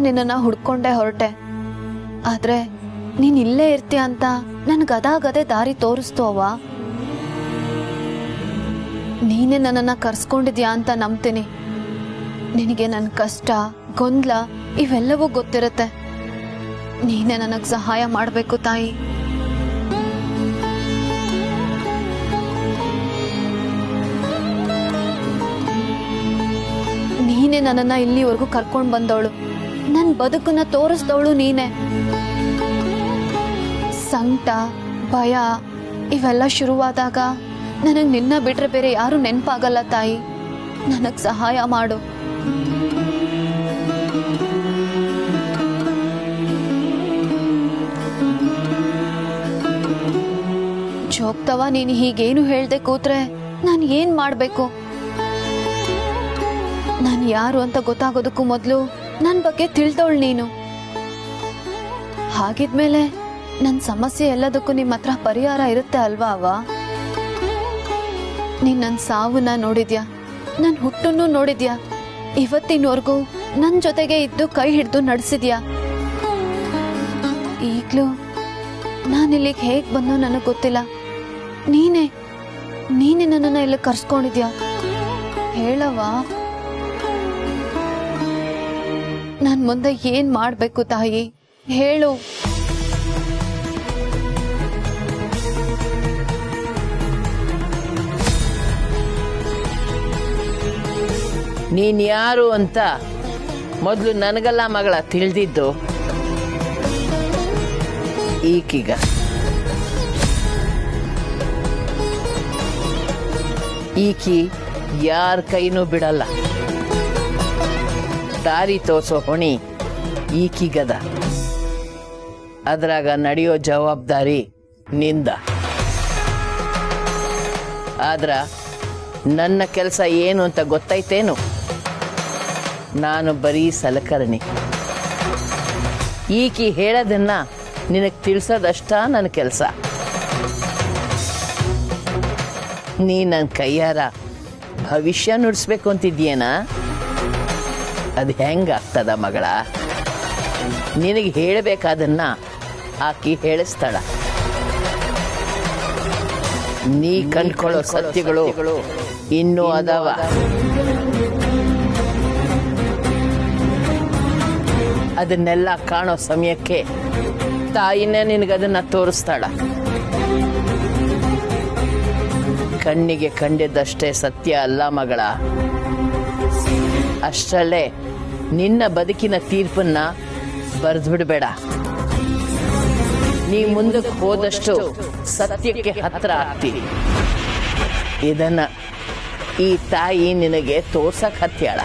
ನಿನ್ನನ್ನು ಹುಡ್ಕೊಂಡೆ ಹೊರಟೆ. ಆದರೆ ನೀನು ಇಲ್ಲೇ ಇರ್ತೀಯ ಅಂತ ನನಗೆ ಅದಾಗದೇ ದಾರಿ ತೋರಿಸ್ತು ಅವ್ವ. ನೀನೇ ನನ್ನನ್ನು ಕರ್ಸ್ಕೊಂಡಿದ್ಯಾ ಅಂತ ನಂಬ್ತೀನಿ. ನಿನಗೆ ನನ್ನ ಕಷ್ಟ, ಗೊಂದಲ ಇವೆಲ್ಲವೂ ಗೊತ್ತಿರುತ್ತೆ. ನೀನೇ ನನಗೆ ಸಹಾಯ ಮಾಡಬೇಕು ತಾಯಿ. ನೀನೇ ನನ್ನನ್ನು ಇಲ್ಲಿವರೆಗೂ ಕರ್ಕೊಂಡು ಬಂದವಳು, ನನ್ನ ಬದುಕನ್ನ ತೋರಿಸ್ದವಳು ನೀನೇ. ಸಂಕಟ, ಭಯ ಇವೆಲ್ಲ ಶುರುವಾದಾಗ ನನಗೆ ನಿನ್ನ ಬಿಟ್ರೆ ಬೇರೆ ಯಾರು ನೆನಪಾಗಲ್ಲ ತಾಯಿ. ನನಗೆ ಸಹಾಯ ಮಾಡು. ಜೋಗ್ತವ, ನೀನು ಹೀಗೇನು ಹೇಳ್ದೆ ಕೂತ್ರೆ ನಾನು ಏನ್ ಮಾಡ್ಬೇಕು? ನಾನು ಯಾರು ಅಂತ ಗೊತ್ತಾಗೋದಕ್ಕೂ ಮೊದಲು ನನ್ನ ಬಗ್ಗೆ ತಿಳಿದವಳು ನೀನು. ಹಾಗಿದ್ಮೇಲೆ ನನ್ನ ಸಮಸ್ಯೆ ಎಲ್ಲದಕ್ಕೂ ನಿಮ್ಮ ಹತ್ರ ಪರಿಹಾರ ಇರುತ್ತೆ ಅಲ್ವಾ ಅವ್ವ? ನೀನ್ ನನ್ನ ಸಾವನ್ನ ನೋಡಿದ್ಯಾ, ನನ್ನ ಹುಟ್ಟನ್ನು ನೋಡಿದ್ಯಾ, ಇವತ್ತಿನವರೆಗೂ ನನ್ನ ಜೊತೆಗೆ ಇದ್ದು ಕೈ ಹಿಡಿದು ನಡೆಸಿದ್ಯಾ. ಈಗಲೂ ನಾನಿಲ್ಲಿಗೆ ಹೇಗೆ ಬಂದೋ ನನಗೆ ಗೊತ್ತಿಲ್ಲ. ನೀನೇ ನನ್ನನ್ನು ಇಲ್ಲಿ ಕರ್ಸ್ಕೊಂಡಿದ್ಯಾ. ಹೇಳವ್ವ, ನಾನು ಮುಂದೆ ಏನ್ ಮಾಡ್ಬೇಕು ತಾಯಿ? ಹೇಳು. ನೀನ್ ಯಾರು ಅಂತ ಮೊದಲು ನನಗಲ್ಲ ಮಗಳ ತಿಳಿದಿದ್ದು, ಈಕೀಗ. ಈಕಿ ಯಾರ ಕೈನೂ ಬಿಡಲ್ಲ. ದಾರಿ ತೋರ್ಸೋ ಹೊಣಿ ಈಕಿಗದ. ಅದ್ರಾಗ ನಡೆಯೋ ಜವಾಬ್ದಾರಿ ನಿಂದ. ಆದ್ರ ನನ್ನ ಕೆಲಸ ಏನು ಅಂತ ಗೊತ್ತೈತೇನು? ನಾನು ಬರೀ ಸಲಕರಣೆ. ಈಕಿ ಹೇಳೋದನ್ನ ನಿನಗೆ ತಿಳಿಸೋದಷ್ಟ ನನ್ನ ಕೆಲಸ. ನೀ ನನ್ನ ಕೈಯಾರ ಭವಿಷ್ಯ ನುಡಿಸ್ಬೇಕು ಅಂತಿದ್ಯೇನ? ಅದು ಹೆಂಗಾಗ್ತದ ಮಗಳ? ನಿನಗೆ ಹೇಳಬೇಕಾದನ್ನ ಆಕಿ ಹೇಳಿಸ್ತಾಳ. ನೀ ಕಂಡ್ಕೊಳ್ಳೋ ಸತ್ಯಗಳು ಇನ್ನೂ ಅದಾವ. ಅದನ್ನೆಲ್ಲ ಕಾಣೋ ಸಮಯಕ್ಕೆ ತಾಯಿನೇ ನಿನಗದನ್ನ ತೋರಿಸ್ತಾಳ. ಕಣ್ಣಿಗೆ ಕಂಡಿದ್ದಷ್ಟೇ ಸತ್ಯ ಅಲ್ಲ ಮಗಳ. ಅಷ್ಟರಲ್ಲೇ ನಿನ್ನ ಬದುಕಿನ ತೀರ್ಪನ್ನ ಬರೆದ್ಬಿಡ್ಬೇಡ. ನೀ ಮುಂದಕ್ಕೆ ಹೋದಷ್ಟು ಸತ್ಯಕ್ಕೆ ಹತ್ರ ಆಗ್ತೀವಿ. ಇದನ್ನ ಈ ತಾಯಿ ನಿನಗೆ ತೋರ್ಸಕ್ ಹತ್ಯಾಳ.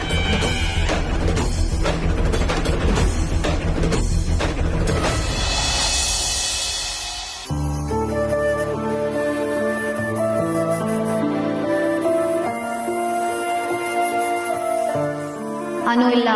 ಅನು ಇಲ್ಲ.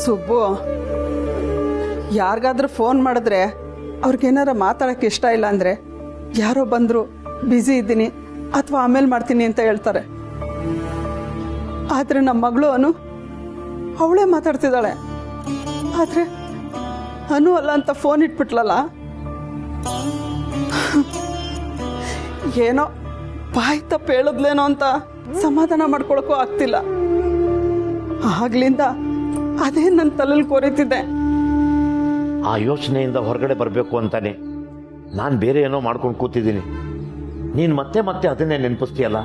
ಸುಬ್ಬು, ಯಾರಿಗಾದ್ರೂ ಫೋನ್ ಮಾಡಿದ್ರೆ ಅವ್ರಿಗೇನಾರ ಮಾತಾಡೋಕ್ಕೆ ಇಷ್ಟ ಇಲ್ಲ ಅಂದರೆ ಯಾರೋ ಬಂದರು ಬ್ಯುಸಿ ಇದ್ದೀನಿ ಅಥವಾ ಆಮೇಲೆ ಮಾಡ್ತೀನಿ ಅಂತ ಹೇಳ್ತಾರೆ. ಆದರೆ ನಮ್ಮ ಮಗಳು ಅನು ಅವಳೇ ಮಾತಾಡ್ತಿದ್ದಾಳೆ. ಆದರೆ ಅನು ಅಲ್ಲ ಅಂತ ಫೋನ್ ಇಟ್ಬಿಟ್ಲಲ್ಲ. ಏನೋ ಬಾಯಿ ತಪ್ಪು ಹೇಳಿದ್ಲೇನೋ ಅಂತ ಸಮಾಧಾನ ಮಾಡ್ಕೊಳಕ್ಕೂ ಆಗ್ತಿಲ್ಲ. ಆಗ್ಲಿಂದ ಅದೇ ನನ್ನ ತಲೆಯಲ್ಲಿ ಕೊರಿತಿದ್ದೆ. ಆ ಯೋಚನೆಯಿಂದ ಹೊರಗಡೆ ಬರಬೇಕು ಅಂತಾನೆ ನಾನು ಬೇರೆ ಏನೋ ಮಾಡ್ಕೊಂಡು ಕೂತಿದ್ದೀನಿ. ನೀನು ಮತ್ತೆ ಮತ್ತೆ ಅದನ್ನೇ ನೆನಪಿಸ್ತೀಯಲ್ಲ.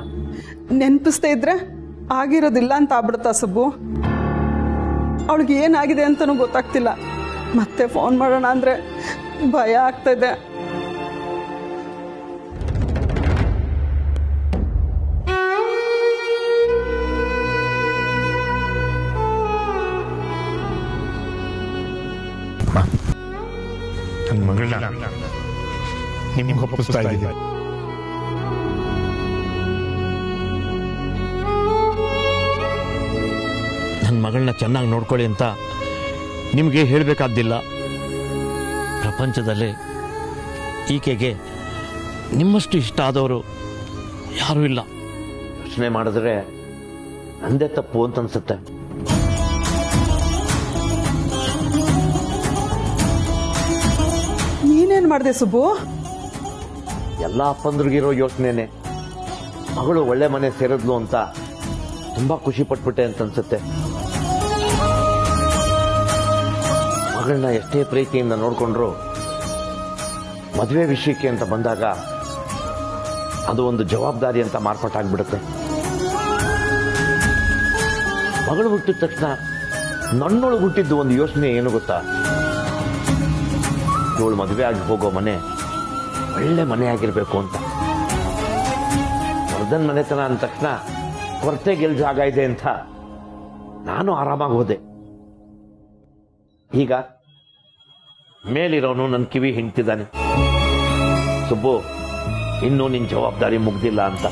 ನೆನಪಿಸ್ತಾ ಇದ್ರೆ ಆಗಿರೋದಿಲ್ಲ ಅಂತ ಆಗ್ಬಿಡುತ್ತಾ ಸುಬ್ಬು? ಅವಳಿಗೆ ಏನಾಗಿದೆ ಅಂತನೂ ಗೊತ್ತಾಗ್ತಿಲ್ಲ. ಮತ್ತೆ ಫೋನ್ ಮಾಡೋಣ ಅಂದರೆ ಭಯ ಆಗ್ತಾಯಿದೆ. ನನ್ನ ಮಗಳನ್ನ ನಿಮ್ಗೆ ಒಪ್ಪಿಸ್ತಾ ಇದ್ದೀನಿ. ನನ್ನ ಮಗಳನ್ನ ಚೆನ್ನಾಗಿ ನೋಡ್ಕೊಳ್ಳಿ ಅಂತ ನಿಮಗೆ ಹೇಳಬೇಕಾದ್ದಿಲ್ಲ. ಪ್ರಪಂಚದಲ್ಲೇ ಈಕೆಗೆ ನಿಮ್ಮಷ್ಟು ಇಷ್ಟ ಆದವರು ಯಾರೂ ಇಲ್ಲ. ಯೋಚನೆ ಮಾಡಿದ್ರೆ ನಂದೇ ತಪ್ಪು ಅಂತ ಅನ್ಸುತ್ತೆ. ನೀನೇನು ಮಾಡಿದೆ ಸುಬ್ಬು? ಎಲ್ಲ ಅಪ್ಪಂದ್ರಿಗಿರೋ ಯೋಚನೆನೆ. ಮಗಳು ಒಳ್ಳೆ ಮನೆ ಸೇರಿದ್ಲು ಅಂತ ತುಂಬಾ ಖುಷಿ ಪಟ್ಬಿಟ್ಟೆ ಅಂತ ಅನ್ಸುತ್ತೆ. ಮಗಳನ್ನ ಎಷ್ಟೇ ಪ್ರೀತಿಯಿಂದ ನೋಡ್ಕೊಂಡ್ರು ಮದುವೆ ವಿಷಯಕ್ಕೆ ಅಂತ ಬಂದಾಗ ಅದು ಒಂದು ಜವಾಬ್ದಾರಿ ಅಂತ ಮಾರ್ಪಾಟಾಗ್ಬಿಡುತ್ತೆ. ಮಗಳು ಹುಟ್ಟಿದ ತಕ್ಷಣ ನನ್ನೊಳಗೆ ಹುಟ್ಟಿದ್ದು ಒಂದು ಯೋಚನೆ ಏನು ಗೊತ್ತಾ? ಇವಳು ಮದುವೆ ಆಗಿ ಹೋಗೋ ಮನೆ ಒಳ್ಳೆ ಮನೆ ಆಗಿರ್ಬೇಕು ಅಂತ. ವರ್ಧನ್ ಮನೆತನ ಅಂದ ತಕ್ಷಣ ಕೊರತೆ ಗೆಲ್ ಜಾಗ ಇದೆ ಅಂತ ನಾನು ಆರಾಮಾಗಿ ಹೋದೆ. ಈಗ ಮೇಲಿರೋನು ನನ್ನ ಕಿವಿ ಹಿಂಡ್ತಿದ್ದಾನೆ, ಸುಬ್ಬು ಇನ್ನೂ ನಿನ್ ಜವಾಬ್ದಾರಿ ಮುಗ್ದಿಲ್ಲ ಅಂತ.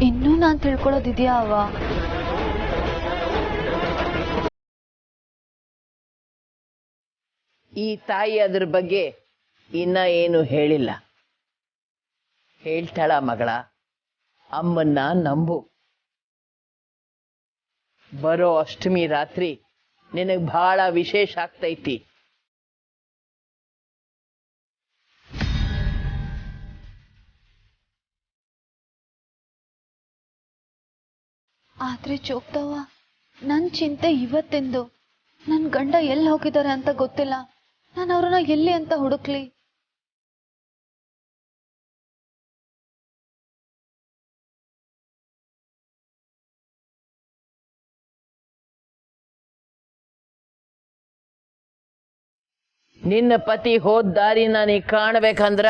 ಇನ್ನೂ ನಾನು ತಿಳ್ಕೊಳ್ಳೋದಿದ್ಯಾ ಅವ್ವ? ಈ ತಾಯಿ ಅದ್ರ ಬಗ್ಗೆ ಇನ್ನ ಏನು ಹೇಳಿಲ್ಲ. ಹೇಳ್ತಾಳ ಮಗಳ, ಅಮ್ಮನ್ನ ನಂಬು. ಬರೋ ಅಷ್ಟಮಿ ರಾತ್ರಿ ನಿನಗ್ ಬಹಳ ವಿಶೇಷ ಆಗ್ತೈತಿ. ಆದ್ರೆ ಚೋಕ್ತವ್ವ, ನನ್ನ ಚಿಂತೆ ಇವತ್ತೆಂದು. ನನ್ನ ಗಂಡ ಎಲ್ಲಿ ಹೋಗಿದ್ದಾರೆ ಅಂತ ಗೊತ್ತಿಲ್ಲ. ನಾನು ಅವ್ರನ್ನ ಎಲ್ಲಿ ಅಂತ ಹುಡುಕ್ಲಿ? ನಿನ್ನ ಪತಿ ಹೋದ ದಾರಿನ ನೀ ಕಾಣಬೇಕಂದ್ರ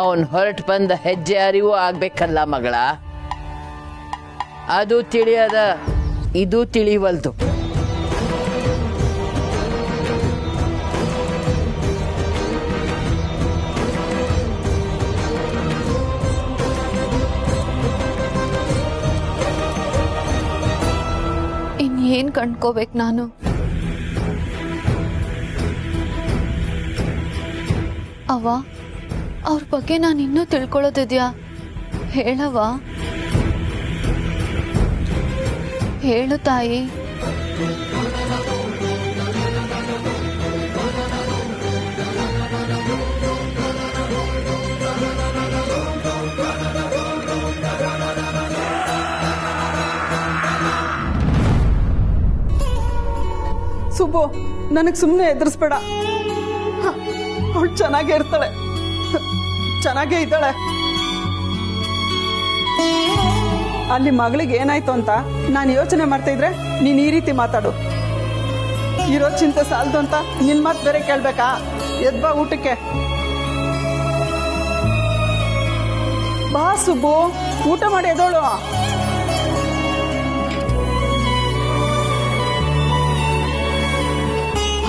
ಅವನ್ ಹೊರಟು ಬಂದ ಹೆಜ್ಜೆ ಅರಿವು ಆಗ್ಬೇಕಲ್ಲ ಮಗಳ. ಅದು ತಿಳಿಯದ ಇದು ತಿಳಿವಲ್ದು. ಇನ್ನೇನ್ ಕಂಡ್ಕೋಬೇಕು ನಾನು? ಅವ್ವ, ಅವ್ರ ಬಗ್ಗೆ ನಾನು ಇನ್ನೂ ತಿಳ್ಕೊಳ್ಳೋದಿದ್ಯಾ? ಹೇಳವ್ವ, ಹೇಳು ತಾಯಿ. ಸುಬ್ಬು, ನನಗೆ ಸುಮ್ಮನೆ ಎದುರಿಸ್ಬೇಡ. ಅವಳು ಚೆನ್ನಾಗೇ ಇರ್ತಾಳೆ, ಚೆನ್ನಾಗೇ ಇದ್ದಾಳೆ. ಅಲ್ಲಿ ಮಗಳಿಗೆ ಏನಾಯ್ತು ಅಂತ ನಾನು ಯೋಚನೆ ಮಾಡ್ತಾ ಇದ್ರೆ ನೀನು ಈ ರೀತಿ ಮಾತಾಡು. ಇರೋ ಚಿಂತೆ ಸಾಲದು ಅಂತ ನಿನ್ ಮಾತು ಬೇರೆ ಕೇಳ್ಬೇಕಾ? ಎದ್ಬಾ ಊಟಕ್ಕೆ. ಬಾ ಸುಬ್ಬು, ಊಟ ಮಾಡಿ ಎದೋಳು.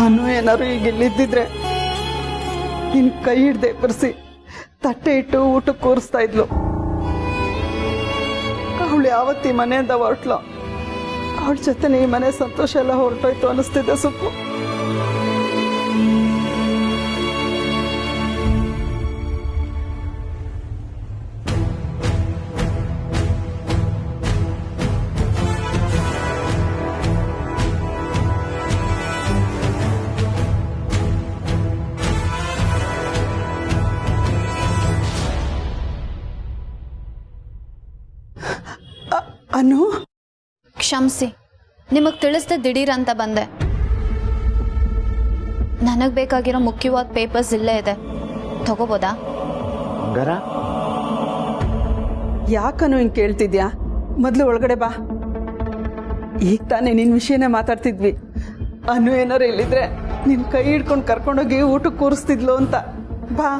ಅನು ಏನಾರು ಈಗ ಇಲ್ಲಿದ್ದಿದ್ರೆ ನಿನ್ ಕೈ ಹಿಡ್ದೆ ಬರ್ಸಿ ತಟ್ಟೆ ಇಟ್ಟು ಊಟಕ್ಕೆ ಕೂರಿಸ್ತಾ ಇದ್ಲು. ಅವಳು ಯಾವತ್ತಿ ಮನೆಯಿಂದ ಹೊರಟ್ಲು, ಅವಳ ಜೊತೆ ಈ ಮನೆ ಸಂತೋಷ ಎಲ್ಲ ಹೊರಟೋಯ್ತು ಅನಿಸ್ತಿದ್ದೆ ಸುಬ್ಬು. ಅನು, ಕ್ಷಮಿಸಿ, ನಿಮಗೆ ತಿಳಿಸ್ದೆ ದಿಢೀರ್ ಅಂತ ಬಂದೆ. ನನಗೆ ಬೇಕಾಗಿರೋ ಮುಖ್ಯವಾದ ಪೇಪರ್ಸ್ ಇಲ್ಲೇ ಇದೆ, ತಗೋಬೋದಾ? ಬಂಗಾರ, ಯಾಕನು ಹಿಂಗೆ ಕೇಳ್ತಿದ್ಯಾ? ಮೊದಲು ಒಳಗಡೆ ಬಾ. ಈಗ ತಾನೇ ನಿನ್ನ ವಿಷಯನೇ ಮಾತಾಡ್ತಿದ್ವಿ. ಅನು ಏನಾರು ಇಲ್ಲಿದ್ರೆ ನಿನ್ನ ಕೈ ಹಿಡ್ಕೊಂಡು ಕರ್ಕೊಂಡೋಗಿ ಊಟಕ್ಕೆ ಕೂರಿಸ್ತಿದ್ಲು ಅಂತ. ಬಾ.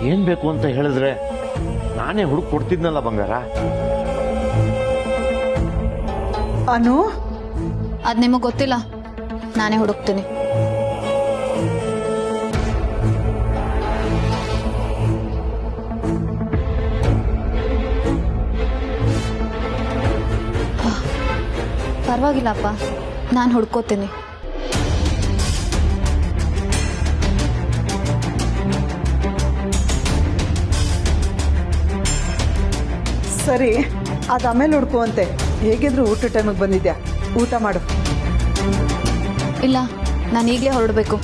ಏನ್ ಬೇಕು ಅಂತ ಹೇಳಿದ್ರೆ ನಾನೇ ಹುಡುಕ್ ಕೊಡ್ತಿದ್ನಲ್ಲ ಬಂಗಾರ. ಅನು, ಅದು ನಿಮಗೆ ಗೊತ್ತಿಲ್ಲ, ನಾನೇ ಹುಡುಕ್ತೀನಿ. ಪರವಾಗಿಲ್ಲಪ್ಪ, ನಾನು ಹುಡ್ಕೋತೀನಿ. ಸರಿ, ಅದು ಆಮೇಲೆ ಹುಡ್ಕುವಂತೆ. ಹೇಗಿದ್ರು ಊಟ ಟೈಮಿಗೆ ಬಂದಿದ್ಯಾ, ಊಟ ಮಾಡು. ಇಲ್ಲ, ನಾನು ಈಗಲೇ ಹೊರಡಬೇಕು,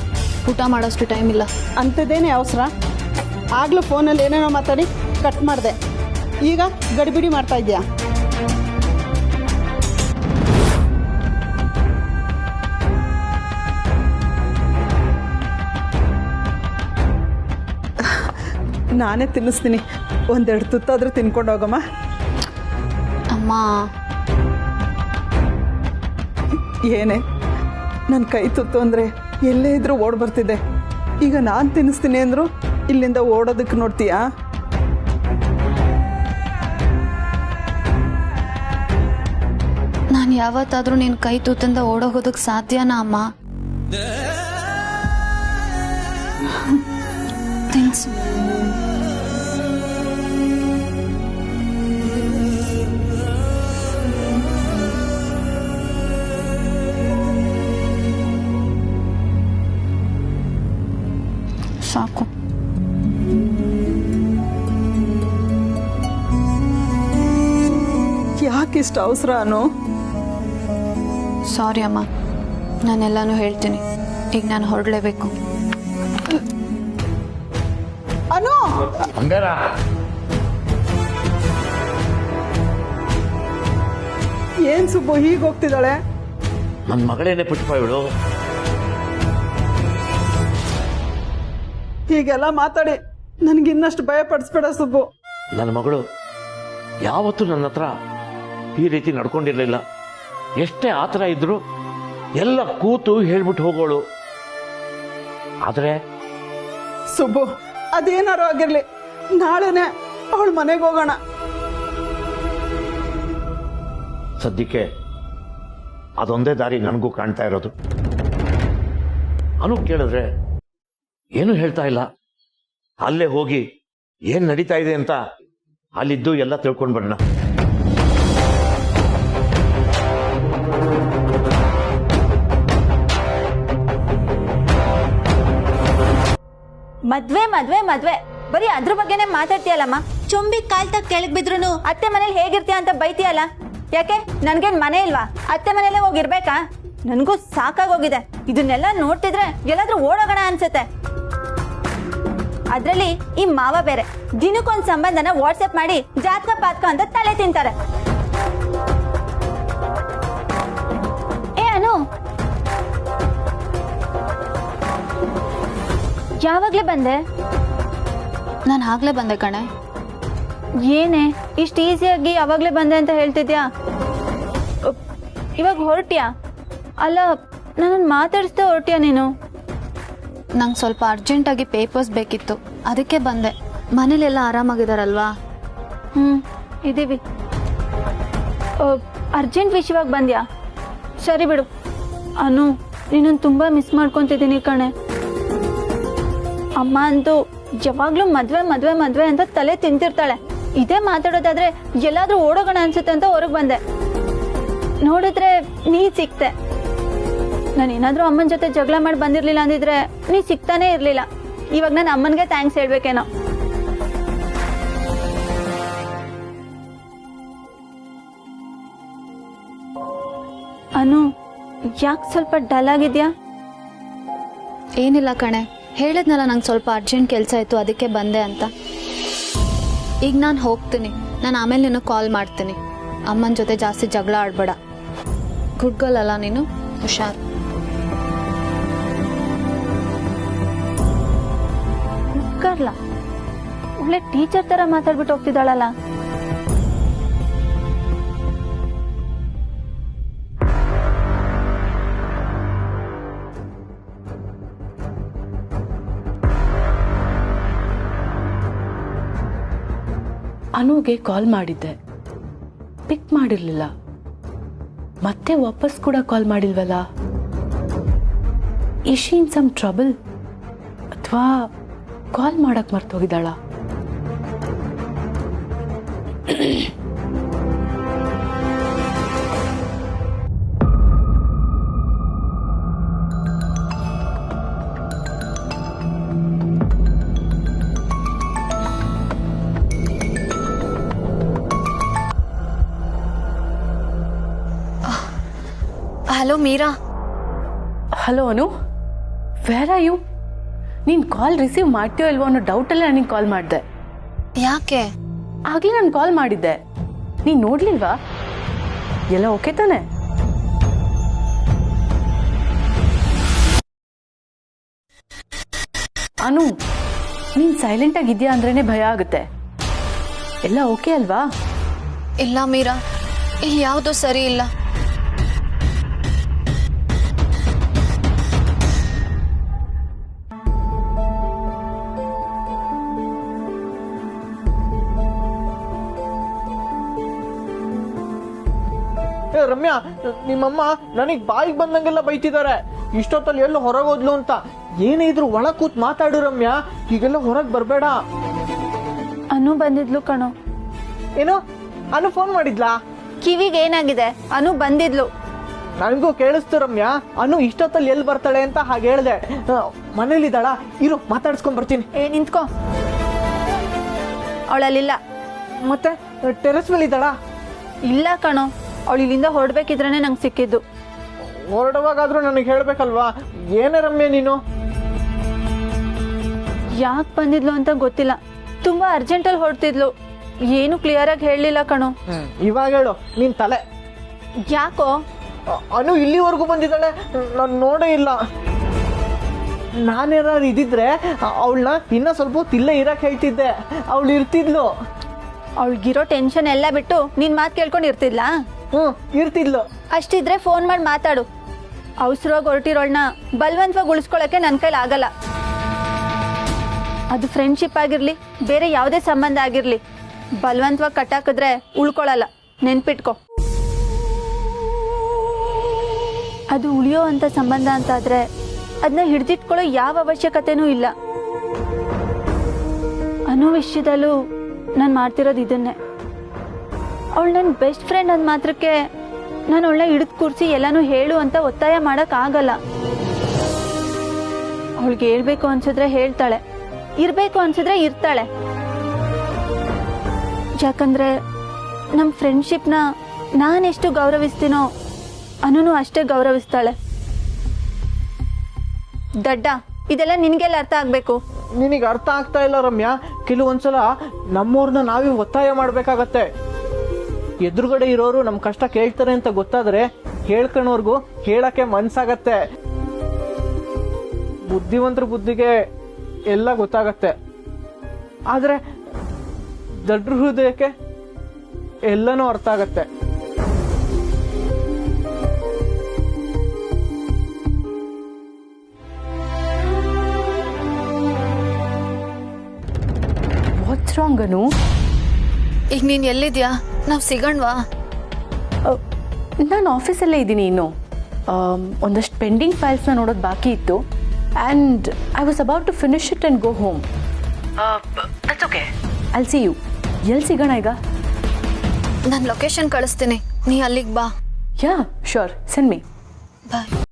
ಊಟ ಮಾಡೋಷ್ಟು ಟೈಮ್ ಇಲ್ಲ. ಅಂಥದ್ದೇನೇ ಅವಸರ? ಆಗಲೂ ಫೋನಲ್ಲಿ ಏನೇನೋ ಮಾತಾಡಿ ಕಟ್ ಮಾಡಿದೆ, ಈಗ ಗಡಿಬಿಡಿ ಮಾಡ್ತಾ ಇದ್ಯಾ? ನಾನೇ ತಿನ್ನಿಸ್ತೀನಿ, ಒಂದೆರಡು ತುತ್ತಾದರೂ ತಿನ್ಕೊಂಡು ಹೋಗಮ್ಮ. ಅಮ್ಮ, ಏನೇ ನನ್ನ ಕೈ ತುತ್ತು ಅಂದರೆ ಎಲ್ಲೇ ಇದ್ರೂ ಓಡ್ ಬರ್ತಿದ್ದೆ. ಈಗ ನಾನು ತಿನ್ನಿಸ್ತೀನಿ ಅಂದರು ಇಲ್ಲಿಂದ ಓಡೋದಕ್ಕೆ ನೋಡ್ತೀಯಾ? ನಾನು ಯಾವತ್ತಾದರೂ ನಿನ್ನ ಕೈ ತೂತಿಂದ ಓಡೋಗೋದಕ್ಕೆ ಸಾಧ್ಯನಾ ಅಮ್ಮ? ಥ್ಯಾಂಕ್ಸ್. ಸಾಕು. ಯಾಕಿಷ್ಟು ಅವಸರ ಅನು? ಸಾರಿ ಅಮ್ಮ, ನಾನೆಲ್ಲಾನು ಹೇಳ್ತೀನಿ. ಈಗ ನಾನು ಹೊರಡಲೇಬೇಕು. ಅನು, ಬಂಗಾರ, ಏನ್ ಸುಬ್ಬು ಹೀಗೆ ಹೋಗ್ತಿದ್ದಾಳೆ? ನನ್ನ ಮಗಳೇನೆ ಪುಷ್ಪ ಇವಳು. ಹೀಗೆಲ್ಲ ಮಾತಾಡಿ ನನಗಿನ್ನಷ್ಟು ಭಯ ಪಡಿಸ್ಬೇಡ ಸುಬ್ಬು. ನನ್ನ ಮಗಳು ಯಾವತ್ತೂ ನನ್ನ ಹತ್ರ ಈ ರೀತಿ ನಡ್ಕೊಂಡಿರ್ಲಿಲ್ಲ. ಎಷ್ಟೇ ಆತರ ಇದ್ರು ಎಲ್ಲ ಕೂತು ಹೇಳ್ಬಿಟ್ಟು ಹೋಗೋಳು. ಆದ್ರೆ ಸುಬ್ಬು, ಅದೇನಾರು ಆಗಿರ್ಲಿ, ನಾಳೆನೆ ಅವಳ ಮನೆಗೆ ಹೋಗೋಣ. ಸದ್ಯಕ್ಕೆ ಅದೊಂದೇ ದಾರಿ ನನಗೂ ಕಾಣ್ತಾ ಇರೋದು. ಅನು ಕೇಳಿದ್ರೆ ಏನು ಹೇಳ್ತಾ ಇಲ್ಲ. ಅಲ್ಲೇ ಹೋಗಿ ಏನ್ ನಡೀತಾ ಇದೆ ಅಂತ ಅಲ್ಲಿದ್ದು ಎಲ್ಲ ತಿಳ್ಕೊಂಡು ಬರೋಣ. ಮದ್ವೆ ಮದ್ವೆ ಮದ್ವೆ ಬರೀ ಅದ್ರ ಬಗ್ಗೆನೇ ಮಾತಾಡ್ತೀಯಲ್ಲಮ್ಮ. ಚೊಂಬಿ ಕಾಲ್ ತಗ್ ಕೆಳಗ್ ಬಿದ್ರುನು ಅತ್ತೆ ಮನೇಲಿ ಹೇಗಿರ್ತೀಯ ಅಂತ ಬೈತೀಯಲ್ಲ. ಯಾಕೆ ನನ್ಗೇನ್ ಮನೆ ಇಲ್ವಾ? ಅತ್ತೆ ಮನೇಲೆ ಹೋಗಿರ್ಬೇಕಾ? ನನ್ಗೂ ಸಾಕಾಗೋಗಿದೆ. ಇದನ್ನೆಲ್ಲ ನೋಡ್ತಿದ್ರೆ ಎಲ್ಲಾದ್ರೂ ಓಡೋಗೋಣ ಅನ್ಸುತ್ತೆ. ಅದ್ರಲ್ಲಿ ಈ ಮಾವ ಬೇರೆ ದಿನಕ್ಕೊಂದ್ ಸಂಬಂಧನ ವಾಟ್ಸ್ಆಪ್ ಮಾಡಿ ಜಾತಕ ಪಾತಕ ಅಂತ ತಲೆ ತಿಂತಾರೆ. ಏ ಅನು, ಯಾವಾಗ್ಲೇ ಬಂದೆ? ನಾನು ಆಗ್ಲೇ ಬಂದೆ ಕಣೆ. ಏನೇ ಇಷ್ಟು ಈಸಿಯಾಗಿ ಯಾವಾಗ್ಲೇ ಬಂದೆ ಅಂತ ಹೇಳ್ತಿದ್ಯಾ? ಇವಾಗ ಹೊರಟ್ಯಾ? ಅಲ್ಲ, ನನ್ನ ಮಾತಾಡಿಸ್ದೆ ಹೊರಟ್ಯಾ ನೀನು? ನಂಗೆ ಸ್ವಲ್ಪ ಅರ್ಜೆಂಟಾಗಿ ಪೇಪರ್ಸ್ ಬೇಕಿತ್ತು, ಅದಕ್ಕೆ ಬಂದೆ. ಮನೇಲೆಲ್ಲ ಆರಾಮಾಗಿದಾರಲ್ವಾ? ಇದೀವಿ. ಅರ್ಜೆಂಟ್ ವಿಷಯವಾಗಿ ಬಂದ್ಯಾ? ಸರಿ ಬಿಡು. ಅನು, ನೀನನ್ನು ತುಂಬಾ ಮಿಸ್ ಮಾಡ್ಕೊತಿದ್ದೀನಿ ಕಣೆ. ಅಮ್ಮ ಅಂತೂ ಯಾವಾಗ್ಲೂ ಮದ್ವೆ ಮದ್ವೆ ಮದ್ವೆ ಅಂತ ತಲೆ ತಿಂತಿರ್ತಾಳೆ. ಇದೇ ಮಾತಾಡೋದಾದ್ರೆ ಎಲ್ಲಾದ್ರೂ ಓಡೋಗೋಣ ಅನ್ಸುತ್ತೆ ಅಂತ ಹೊರಗೆ ಬಂದೆ. ನೋಡಿದ್ರೆ ನೀ ಸಿಕ್ತೆ. ನಾನೇನಾದ್ರೂ ಅಮ್ಮನ ಜೊತೆ ಜಗಳ ಮಾಡಿ ಬಂದಿರ್ಲಿಲ್ಲ ಅಂದಿದ್ರೆ ನೀ ಸಿಗ್ತಾನೆ ಇರ್ಲಿಲ್ಲ. ಇವಾಗ ನಾನು ಅಮ್ಮನ್ಗೆ ಥ್ಯಾಂಕ್ಸ್ ಹೇಳ್ಬೇಕೇನೋ. ಅನು, ಯಾಕೆ ಸ್ವಲ್ಪ ಡಲ್ ಆಗಿದ್ಯಾ? ಏನಿಲ್ಲ ಕಣೆ, ಹೇಳಿದ್ನಲ್ಲ ನಂಗೆ ಸ್ವಲ್ಪ ಅರ್ಜೆಂಟ್ ಕೆಲಸ ಇತ್ತು ಅದಕ್ಕೆ ಬಂದೆ ಅಂತ. ಈಗ ನಾನು ಹೋಗ್ತೀನಿ, ನಾನು ಆಮೇಲೆ ನಿನಗೆ ಕಾಲ್ ಮಾಡ್ತೀನಿ. ಅಮ್ಮನ ಜೊತೆ ಜಾಸ್ತಿ ಜಗಳ ಆಡಬೇಡ. ಗುಡ್ ಗರ್ಲ್ ಅಲ್ಲ ನೀನು, ಹುಷಾರ್. ಕರ್ಲ ಒಳ್ಳೆ ಟೀಚರ್ ತರ ಮಾತಾಡ್ಬಿಟ್ಟು ಹೋಗ್ತಿದ್ದಾಳಲ್ಲ. ಅನುಗೆ ಕಾಲ್ ಮಾಡಿದ್ದೆ, ಪಿಕ್ ಮಾಡಿರ್ಲಿಲ್ಲ. ಮತ್ತೆ ವಾಪಸ್ ಕೂಡ ಕಾಲ್ ಮಾಡಿಲ್ವಲ್ಲ. Is she in some trouble ಅಥವಾ ಕಾಲ್ ಮಾಡಕ್ ಮರ್ತೋಗಿದ್ದಾಳ? Hello Meera. Hello Anu, where are you? ನೀನ್ ಕಾಲ್ ರಿಸೀವ್ ಮಾಡ್ತೀಯೋ ಇಲ್ವೋ ಅನ್ನೋ ಡೌಟಲ್ಲೇ ನನಗೆ ಕಾಲ್ ಮಾಡಿದೆ. ಯಾಕೆ? ಆಗ್ಲೇ ನಾನು ಕಾಲ್ ಮಾಡಿದ್ದೆ, ನೀನ್ ನೋಡ್ಲಿಲ್ವಾ? ಎಲ್ಲ ಓಕೆ ತಾನೆ? ಅನು, ನೀನ್ ಸೈಲೆಂಟ್ ಆಗಿದ್ಯಾ ಅಂದ್ರೇನೆ ಭಯ ಆಗುತ್ತೆ. ಎಲ್ಲ ಓಕೆ ಅಲ್ವಾ? ಇಲ್ಲ ಮೀರಾ, ಇಲ್ಲಿ ಯಾವುದೂ ಸರಿ ಇಲ್ಲ. ರಮ್ಯಾ, ನಿಮ್ಮಮ್ಮ ನನಗ್ ಬಾಯಿಗೆ ಬಂದಂಗೆಲ್ಲ ಬೈತಿದ್ದಾರೆ. ಇಷ್ಟೊತ್ತಲ್ಲಿ ಎಲ್ಲೋ ಹೊರಗೆ ಹೋದ್ಲು ಅಂತ. ಏನೇ ಇದ್ರು ಒಳ ಕೂತ್ ಮಾತಾಡು ರಮ್ಯಾ, ಈಗೆಲ್ಲ ಹೊರಗೆ ಬರ್ಬೇಡ. ಅನು ಬಂದಿದ್ಲು ಕಣೋ. ಏನು, ಅನು ಫೋನ್ ಮಾಡಿದ್ಲಾ? ಕಿವಿಗೆ ಏನಾಗಿದೆ? ಅನು ಬಂದಿದ್ಲು. ನನಗೂ ಕೇಳಿಸ್ತು ರಮ್ಯಾ. ಅನು ಇಷ್ಟೊತ್ತಲ್ಲಿ ಎಲ್ಲಿ ಬರ್ತಾಳೆ ಅಂತ ಹಾಗೆ ಹೇಳ್ದೆ. ಮನೇಲಿದ್ದಾಳ? ಇರು, ಮಾತಾಡ್ಸ್ಕೊಂಡ್ ಬರ್ತೀನಿ. ನಿಂತ್ಕೋ, ಅವಳಲ್ಲಿಲ್ಲ. ಮತ್ತೆ ಟೆರೆಸ್ ಮೇಲೆ ಇದ್ದಾಳ? ಇಲ್ಲ ಕಣೋ, ಅವಳು ಇಲ್ಲಿಂದ ಹೊರಡ್ಬೇಕಿದ್ರೇನೆ ನಂಗೆ ಸಿಕ್ಕಿದ್ದು. ಹೊರಡುವಾಗಾದ್ರೂ ನನಗೆ ಹೇಳ್ಬೇಕಲ್ವಾ? ಏನೇ ರಮ್ಯಾ ನೀನು? ಯಾಕೆ ಬಂದಿದ್ಲು ಅಂತ ಗೊತ್ತಿಲ್ಲ, ತುಂಬಾ ಅರ್ಜೆಂಟಲ್ಲಿ ಹೊರಡ್ತಿದ್ಲು. ಏನು ಕ್ಲಿಯರ್ ಆಗಿ ಹೇಳಲಿಲ್ಲ ಕಣೋ. ಇವಾಗ ಹೇಳು ನಿನ್ ತಲೆ. ಯಾಕೋ? ಅನು ಇಲ್ಲಿವರೆಗೂ ಬಂದಿದ್ದಾಳೆ, ನಾನು ನೋಡೇ ಇಲ್ಲ. ನಾನೇನಾದ್ರು ಇದ್ದಿದ್ರೆ ಅವಳನ್ನ ಇನ್ನ ಸ್ವಲ್ಪ ಹೊತ್ತು ಇಲ್ಲೇ ಇರಕ್ ಹೇಳ್ತಿದ್ದೆ, ಅವಳು ಇರ್ತಿದ್ಲು. ಅವಳಿಗಿರೋ ಟೆನ್ಷನ್ ಎಲ್ಲ ಬಿಟ್ಟು ನಿನ್ ಮಾತು ಕೇಳ್ಕೊಂಡು ಇರ್ತಿದ್ಲಾ? ಇರ್ತಿದ್ಲು. ಅಷ್ಟಿದ್ರೆ ಫೋನ್ ಮಾಡಿ ಮಾತಾಡು. ಅವಸರವಾಗಿ ಹೊರಟಿರೋಳ್ನ ಬಲವಂತವಾಗಿ ಉಳಿಸ್ಕೊಳಕ್ಕೆ ನನ್ನ ಕೈಲಿ ಆಗಲ್ಲ. ಅದು ಫ್ರೆಂಡ್ಶಿಪ್ ಆಗಿರ್ಲಿ, ಬೇರೆ ಯಾವುದೇ ಸಂಬಂಧ ಆಗಿರ್ಲಿ, ಬಲವಂತವಾಗಿ ಕಟ್ಟಾಕಿದ್ರೆ ಉಳ್ಕೊಳಲ್ಲ, ನೆನ್ಪಿಟ್ಕೊ. ಅದು ಉಳಿಯೋ ಅಂತ ಸಂಬಂಧ ಅಂತಾದ್ರೆ ಅದನ್ನ ಹಿಡ್ದಿಟ್ಕೊಳ್ಳೋ ಯಾವ ಅವಶ್ಯಕತೆನೂ ಇಲ್ಲ. ಅನ್ನೋ ವಿಷಯದಲ್ಲೂ ನಾನು ಮಾಡ್ತಿರೋದು ಇದನ್ನೇ. ಅವಳು ನನ್ನ ಬೆಸ್ಟ್ ಫ್ರೆಂಡ್ ಅಂದ ಮಾತ್ರಕ್ಕೆ ನಾನು ಅವಳನ್ನ ಹಿಡಿದು ಕೂರಿಸಿ ಎಲ್ಲಾನು ಹೇಳು ಅಂತ ಒತ್ತಾಯ ಮಾಡಕ್ ಆಗಲ್ಲ. ಅವಳಿಗೆ ಹೇಳ್ಬೇಕು ಅನ್ಸಿದ್ರೆ ಹೇಳ್ತಾಳೆ, ಇರ್ಬೇಕು ಅನ್ಸಿದ್ರೆ ಇರ್ತಾಳೆ. ಯಾಕಂದ್ರೆ ನಮ್ಮ ಫ್ರೆಂಡ್ಶಿಪ್ನ ನಾನೆಷ್ಟು ಗೌರವಿಸ್ತೀನೋ ಅನೂನು ಅಷ್ಟೇ ಗೌರವಿಸ್ತಾಳೆ. ದಡ್ಡ, ಇದೆಲ್ಲ ನಿನ್ಗೆಲ್ಲ ಅರ್ಥ ಆಗ್ಬೇಕು. ನಿನಗೆ ಅರ್ಥ ಆಗ್ತಾ ಇಲ್ಲ ರಮ್ಯಾ. ಕೆಲವೊಂದ್ಸಲ ನಮ್ಮವ್ರನ್ನ ನಾವೇ ಒತ್ತಾಯ ಮಾಡ್ಬೇಕಾಗತ್ತೆ. ಎದುರುಗಡೆ ಇರೋರು ನಮ್ ಕಷ್ಟ ಕೇಳ್ತಾರೆ ಅಂತ ಗೊತ್ತಾದ್ರೆ ಹೇಳ್ಕೊಳೋರ್ಗು ಹೇಳಕ್ಕೆ ಮನ್ಸಾಗತ್ತೆ. ಬುದ್ಧಿವಂತರ ಬುದ್ಧಿಗೆ ಎಲ್ಲ ಗೊತ್ತಾಗತ್ತೆ, ಆದ್ರೆ ದಡ್ರ ಹೃದಯಕ್ಕೆ ಎಲ್ಲನೂ ಅರ್ಥ ಆಗತ್ತೆ. ವಾಟ್ಸ್ ರಾಂಗ್ ಅನು? ಈಗ ನೀನು ಎಲ್ಲಿದ್ಯಾ? ನಾವು ಸಿಗೋಣವಾ? ನಾನು ಆಫೀಸಲ್ಲೇ ಇದ್ದೀನಿ. ಇನ್ನು ಒಂದಷ್ಟು ಪೆಂಡಿಂಗ್ ಫೈಲ್ಸ್ನ ನೋಡೋದು ಬಾಕಿ ಇತ್ತು, and I was about to finish it and go home. That's okay, I'll see you. ಎಲ್ಲಿ ಸಿಗೋಣ ಈಗ? ನಾನು ಲೊಕೇಶನ್ ಕಳಿಸ್ತೀನಿ, ನೀ ಅಲ್ಲಿಗೆ ಬಾ. Yeah, sure, send me. ಬಾಯ್.